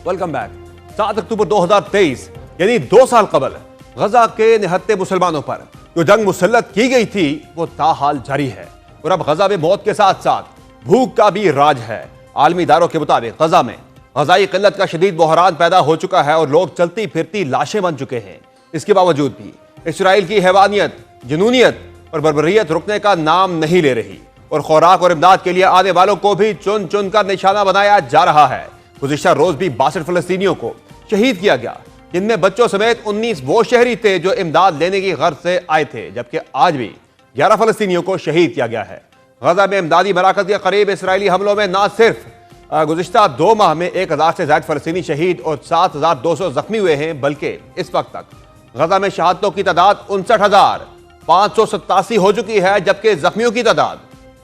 Welcome back. 7 अक्टूबर 2023 यानी 2 साल कबल गजा के निहत्ते मुसलमानों पर जो जंग मुसल्लत की गई थी वो ताहाल जारी है और अब गजा में मौत के साथ साथ भूख का भी राज है। आलमी इदारों के मुताबिक गजा में गजाई किल्लत का शदीद बहरान पैदा हो चुका है और लोग चलती फिरती लाशें बन चुके हैं। इसके बावजूद भी इसराइल की हैवानियत, जुनूनियत और बर्बरियत रुकने का नाम नहीं ले रही और खुराक और इमदाद के लिए आने वालों को भी चुन चुन कर निशाना बनाया जा रहा है। गुज़िश्ता रोज भी 62 फलस्तीनियों को शहीद किया गया, जिनमें बच्चों समेत 19 वो शहरी थे जो इमदाद लेने की गर्ज से आए थे, जबकि आज भी 11 फलस्तीनियों को शहीद किया गया है। गजा में इमदादी मराकज के करीब इसराइली हमलों में न सिर्फ गुज़िश्ता 2 माह में 1000 से ज्यादा फलस्तीनी शहीद और 7200 जख्मी हुए हैं, बल्कि इस वक्त तक गजा में शहादतों की तादाद 59,587 हो चुकी है, जबकि जख्मियों की तादाद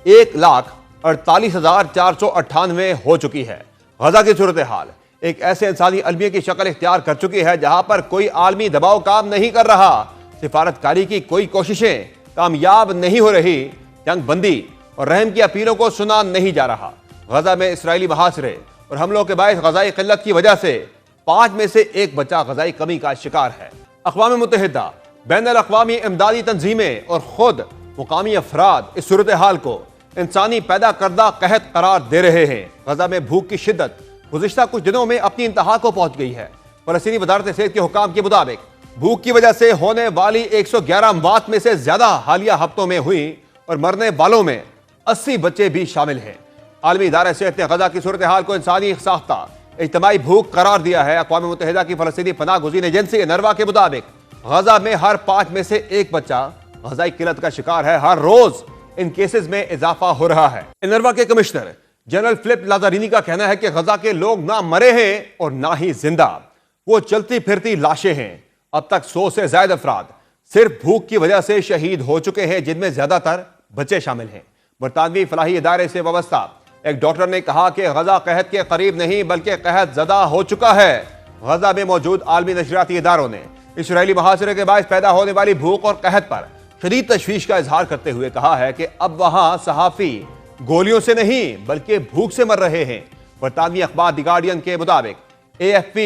1,48,498 हो चुकी है। गजा की सूरत हाल एक ऐसे इंसानी अलमिया की शक्ल इख्तियार कर चुकी है जहां पर कोई आलमी दबाव काम नहीं कर रहा, सिफारतकारी की कोई कोशिशें कामयाब नहीं हो रही, जंग बंदी और रहम की अपीलों को सुना नहीं जा रहा। गजा में इसराइली मुहासरे और हमलों के बायस गजाई किल्लत की वजह से 5 में से 1 बच्चा गजाई कमी का शिकार है। अक़वाम मुत्तहिदा, बैनुल अक़वामी इमदादी तंजीमें और खुद मुकामी अफराद इस सूरत हाल को इंसानी पैदा करदा कहत करार दे रहे हैं। गजा में भूख की शिद्दत गुज़िश्ता कुछ दिनों में अपनी इंतहा को पहुंच गई है। फ़लस्तीनी वज़ारत सेहत के हुकाम के मुताबिक भूख की वजह से होने वाली 111 मौत में से ज्यादा हालिया हफ्तों में हुई और मरने वालों में 80 बच्चे भी शामिल हैं। आलमी इदारा सेहत ने गजा की सूरत हाल को इंसानी साख्ता इज्तिमाई भूख करार दिया है। अक़वाम मुत्तहिदा की फ़लस्तीनी पनाह गुज़ीर एजेंसी नरवा के मुताबिक गजा में हर 5 में से 1 बच्चा गजाई किल्लत का शिकार है। हर रोज इन केसेस में इजाफा हो रहा है। नरवा के कमिश्नर जनरल फिलिप लाजारिनी का कहना है कि गजा के लोग ना मरे हैं और ना ही जिंदा, वो चलती फिरती लाशें हैं। अब तक 100 से ज्यादा अफराद सिर्फ भूख की वजह से शहीद हो चुके हैं, जिनमें ज्यादातर बच्चे शामिल हैं। बरतानवी फलाही इदारे से वाबस्ता एक डॉक्टर ने कहा कि गजा कहत के करीब नहीं बल्कि कहत ज़दा हो चुका है। गजा में मौजूद आलमी नशरियाती इदारों ने इसराइली मुहासरे के बायस पैदा होने वाली भूख और कहत पर शदीद तशवीश का इजहार करते हुए कहा है कि अब वहां सहाफी गोलियों से नहीं बल्कि भूख से मर रहे हैं। बरतानवी अखबार द गार्डियन के मुताबिक AFP,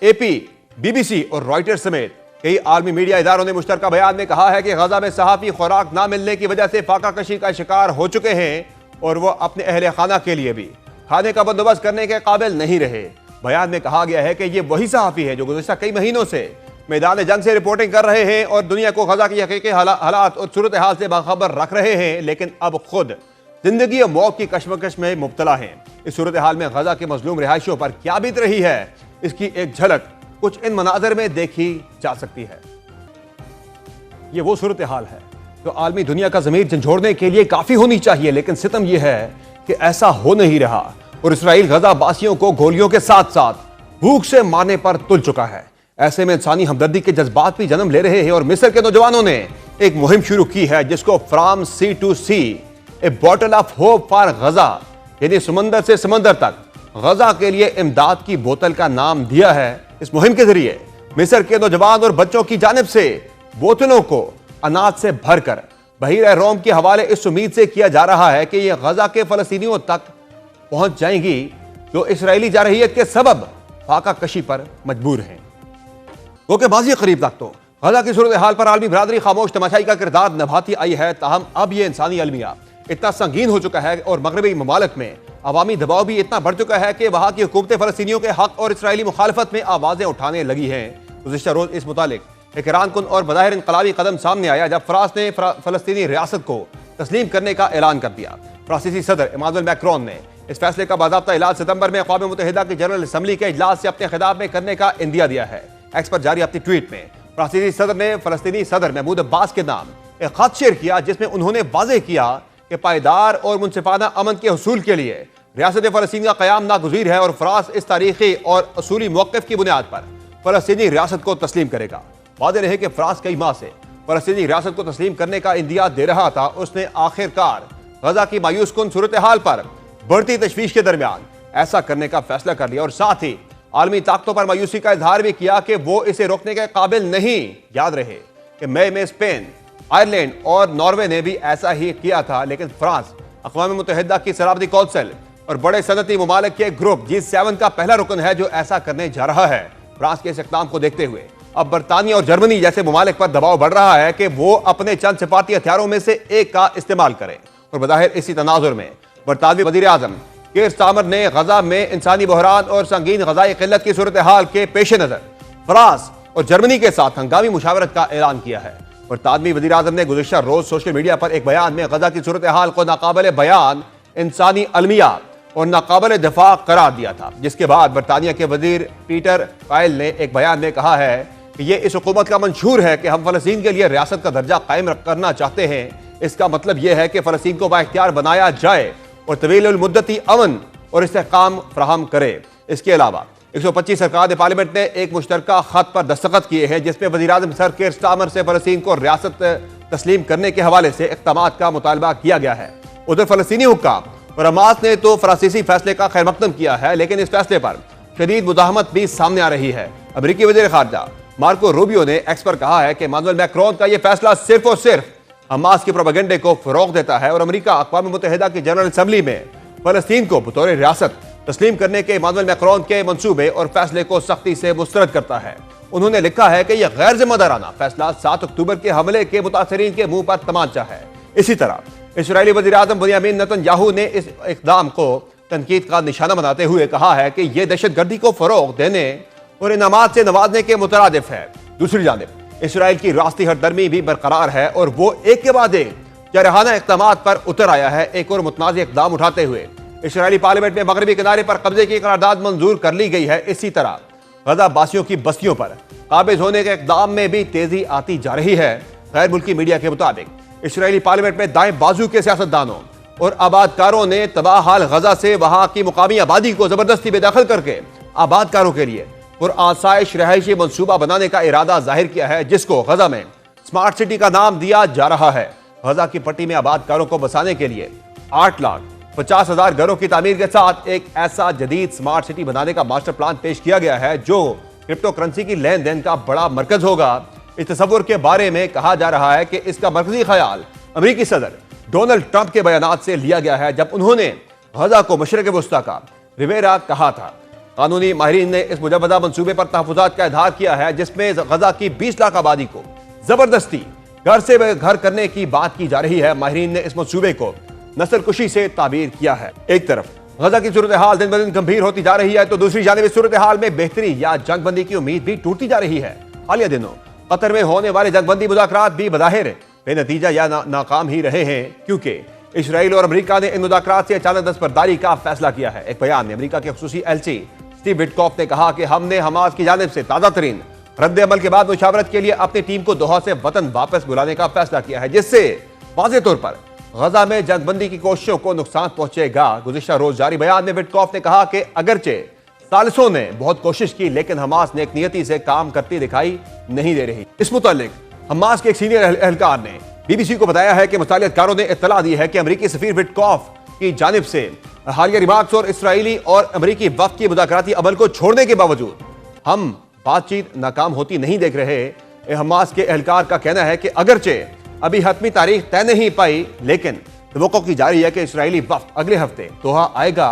AP, BBC और रॉयटर्स समेत कई आलमी मीडिया इदारों ने मुश्तरका बयान में कहा है कि गजा में सहाफी खुराक ना मिलने की वजह से फाका कशी का शिकार हो चुके हैं और वो अपने अहले खाना के लिए भी खाने का बंदोबस्त करने के काबिल नहीं रहे। बयान में कहा गया है कि ये वही सहाफी है जो गुज़िश्ता कई महीनों से मैदान जंग से रिपोर्टिंग कर रहे हैं और दुनिया को गजा की हकीकी हालात और सूरत हाल से बाखबर रख रहे हैं, लेकिन अब खुद जिंदगी और मौत की कशमकश में मुब्तला हैं। इस सूरत हाल में गजा के मजलूम रिहायशियों पर क्या बीत रही है, इसकी एक झलक कुछ इन मनाजर में देखी जा सकती है। ये वो सूरत हाल है जो आलमी दुनिया का ज़मीर झंझोड़ने के लिए काफ़ी होनी चाहिए, लेकिन सितम यह है कि ऐसा हो नहीं रहा और इसराइल गजा बासियों को गोलियों के साथ साथ भूख से मारने पर तुल चुका है। ऐसे में इंसानी हमदर्दी के जज्बात भी जन्म ले रहे हैं और मिस्र के नौजवानों ने एक मुहिम शुरू की है जिसको from sea to sea a bottle of hope for Gaza, यानी समंदर से समंदर तक गजा के लिए इमदाद की बोतल का नाम दिया है। इस मुहिम के जरिए मिस्र के नौजवान और बच्चों की जानिब से बोतलों को अनाज से भरकर बहीर रोम के हवाले इस उम्मीद से किया जा रहा है कि यह गजा के फलस्तीनियों तक पहुंच जाएंगी जो इसराइली जारहियत के सबब फाका कशी पर मजबूर हैं। क्योंकि बाजी करीब तक तो गजा की सूरत हाल पर आलमी बरादरी खामोश तमाशाई का किरदार निभाती आई है, ताहम अब यह इंसानी अलमिया इतना संगीन हो चुका है और मगरबी ममालिक में अवामी दबाव भी इतना बढ़ चुका है कि वहां की हुकूमत फलस्तीनियों के हक और इसराइली मुखालफत में आवाजें उठाने लगी हैं। गुज़िश्ता रोज इस मुतालिक एक हैरानकुन और बज़ाहिर इनकलाबी कदम सामने आया जब फ्रांस ने फलस्तीनी रियासत को तस्लीम करने का ऐलान कर दिया। फ्रांसीसी सदर इमानुएल मैक्रोन ने इस फैसले का बाज़ाब्ता इलाज सितंबर में अक़वाम मुत्तहिदा की जनरल असम्बली के इजलास से अपने खिताब में करने का इंदिया दिया है। एक्स पर जारी अपनी ट्वीट में फ्रांसीसी सदर ने फलस्तीनी सदर महमूद अब्बास के नाम एक खत शेयर किया जिसमें उन्होंने वाज़ेह किया कि पायदार और मुनसिफाना अमन के हसूल के लिए रियासत फ़लस्तीन का क़याम नागुज़ीर है और फ्रांस इस तारीखी और असूली मौक़िफ़ की बुनियाद पर फ़लस्तीनी रियासत को तस्लीम करेगा। वाज़ेह रहे कि फ्रांस कई माह से फ़लस्तीनी रियासत को तस्लीम करने का इंदिया दे रहा था। उसने आखिरकार गजा की मायूस कुन सूरत हाल पर बढ़ती तशवीश के दरमियान ऐसा करने का फैसला कर लिया और साथ ही आलमी ताकतों पर मायूसी का इजहार भी किया कि वो इसे रोकने के काबिल नहीं। याद रहे कि मई में स्पेन, आयरलैंड और नॉर्वे ने भी ऐसा ही किया था, लेकिन फ्रांस अक़वाम मुत्तहिदा की सलामती कौंसिल और बड़े सनती ममालिक के ग्रुप G7 का पहला रुकन है जो ऐसा करने जा रहा है। फ्रांस के इस इक़दाम को देखते हुए अब बरतानिया और जर्मनी जैसे ममालिक पर दबाव बढ़ रहा है कि वो अपने चंद सिफारती हथियारों में से एक का इस्तेमाल करें। और बज़ाहिर इसी तनाजुर में बरतानवी वज़ीर आज़म कीर स्टारमर ने गजा में इंसानी बहरान और संगीन गजाई किल्लत की सूरत हाल के पेश नज़र फ्रांस और जर्मनी के साथ हंगामी मुशावरत का ऐलान किया है। बरतानवी वज़ीर आज़म ने गुज़िश्ता रोज सोशल मीडिया पर एक बयान में गजा की सूरत हाल को नाकाबिल बयान, इंसानी अलमियात और नाकाबिल दफा करार दिया था, जिसके बाद बरतानिया के वज़ीर पीटर कायल ने एक बयान में कहा है कि ये इस हुकूमत का मंशूर है कि हम फ़लस्तीन के लिए रियासत का दर्जा कायम करना चाहते हैं। इसका मतलब यह है कि फ़लस्तीन को बाइख्तियार बनाया जाए और तवील मुद्दती अमन और इस्तेहकाम फराहम करे। इसके अलावा 125 सरकार पार्लियामेंट ने एक मुश्तरका खत पर दस्तखत किए हैं जिसमें वज़ीर आज़म सर कीर स्टारमर से फ़लस्तीन को रियासत तस्लीम करने के हवाले से इक़दामात का मुतालबा किया गया है। उधर फ़लस्तीनी हुक्काम और हमास ने तो फ्रांसीसी फैसले का खैर मकदम किया है, लेकिन इस फैसले पर शदीद मुदाहमत भी सामने आ रही है। अमेरिकी वज़ीर ख़ारजा मार्को रूबियो ने एक्स पर कहा है कि इमानुएल मैक्रोन का यह फैसला सिर्फ और सिर्फ हमास के प्रोपेगेंडे को फ़रोग़ देता है और अमेरिका अक़वाम मुत्तहिदा की जनरल असम्बली में फ़लस्तीन को बतौर रियासत तस्लीम करने के इमानुएल मैक्रोन के मंसूबे और फैसले को सख्ती से मुस्तरद करता है। उन्होंने लिखा है कि यह गैर जिम्मेदाराना फैसला 7 अक्टूबर के हमले के मुतासरीन के मुंह पर तमाचा है। इसी तरह इस्राएली वज़ीर आज़म बेंजामिन नेतन्याहू ने इस इक़दाम को तनकीद का निशाना बनाते हुए कहा है कि यह दहशतगर्दी को फ़रोग़ देने और इनामात से नवाजने के मुतरादिफ है। दूसरी जानिब इसराइल की रास्ती हरदर्मी भी बरकरार है और वो एक के बाद एक जरहाना इक़दामात पर उतर आया है। एक और मुतनाज़ इक़दाम उठाते हुए इसराइली पार्लियामेंट में मगरबी किनारे पर कब्जे की करारदाद मंजूर कर ली गई है। इसी तरह गजा बासियों की बस्तियों पर काबिज होने के इक़दाम में भी तेजी आती जा रही है। गैर मुल्की मीडिया के मुताबिक इसराइली पार्लियामेंट में दाएं बाजू के सियासतदानों और आबादकारों ने तबाह हाल गजा से वहां की मुकामी आबादी को जबरदस्ती बेदखल करके आबादकारों के लिए पुरआसाइश रहायशी मंसूबा बनाने का इरादा जाहिर किया है, जिसको गजा में स्मार्ट सिटी का नाम दिया जा रहा है। गजा की पट्टी में आबादकारों को बसाने के लिए 8,50,000 घरों की तामीर के साथ एक ऐसा जदीद स्मार्ट सिटी बनाने का मास्टर प्लान पेश किया गया है जो क्रिप्टो करेंसी की लेन देन का बड़ा मरकज होगा। इस तस्वुर के बारे में कहा जा रहा है कि इसका मरकजी ख्याल अमेरिकी सदर डोनाल्ड ट्रंप के बयानात से लिया गया है, जब उन्होंने गजा को मशरिक़ वस्ता का रिवेरा कहा था। कानूनी माहिरीन ने इस मुजवदा मंसूबे पर तहफ़्फ़ुज़ात का इज़हार किया है, जिसमें गजा की 20 लाख आबादी को जबरदस्ती घर से घर करने की बात की जा रही है। माहिरीन ने इस मंसूबे को नस्लकुशी से ताबीर किया है। एक तरफ गजा की सूरत हाल दिन ब दिन गंभीर होती जा रही है, तो दूसरी जानिब इस सूरत हाल में बेहतरी या जंगबंदी की उम्मीद भी टूटती जा रही है। हालिया दिनों कतर में होने वाले जंगबंदी मुज़ाकरात भी बज़ाहिर बेनतीजा या नाकाम ही रहे हैं, क्योंकि इसराइल और अमेरिका ने इन मुज़ाकरात से अचानक दस्तबरदारी का फैसला किया है। एक बयान में अमेरिका के खुसूसी एलची स्टीव विटकॉफ ने कहा कि हमने हमास की जानिब से ताज़ा तरीन रद्द अमल के बाद मुशावरत के लिए अपनी टीम को दोहा से वतन वापस बुलाने का फैसला किया है, जिससे वाज़ेह तौर पर गजा में जंगबंदी की कोशिशों को नुकसान पहुंचेगा। गुज़िश्ता रोज जारी बयान में विटकॉफ ने कहा कि अगरचे सालिसों ने बहुत कोशिश की, लेकिन हमास ने एक नियति से काम करती दिखाई नहीं दे रही। इस मुतालिक हमास के एक सीनियर एहलकार ने BBC को बताया है कि मुतालिकारों ने इत्तला दी है कि अमेरिकी सफीर विटकॉफ की जानिब से हालिया रिमार्क्स और इसराइली और अमेरिकी वक्त की मुज़ाकराती अमल को छोड़ने के बावजूद हम बातचीत नाकाम होती नहीं देख रहे। हमास के एहलकार का कहना है कि अगरचे अभी हतमी तारीख तय नहीं पाई, लेकिन तवक्को की जा रही है कि इसराइली वक्त अगले हफ्ते दोहा आएगा।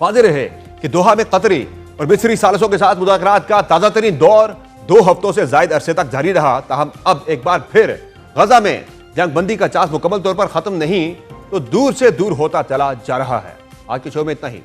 वाज़ेह रहे कि दोहा में कतरी और मिस्री सालिसों के साथ मुज़ाकरात का ताज़ा तरीन दौर 2 हफ्तों से ज़ायद अरसे तक जारी रहा। ताहम अब एक बार फिर गजा में जंगबंदी का चांस मुकम्मल तौर पर खत्म नहीं तो दूर से दूर होता चला जा रहा है। आज के शो में इतना ही।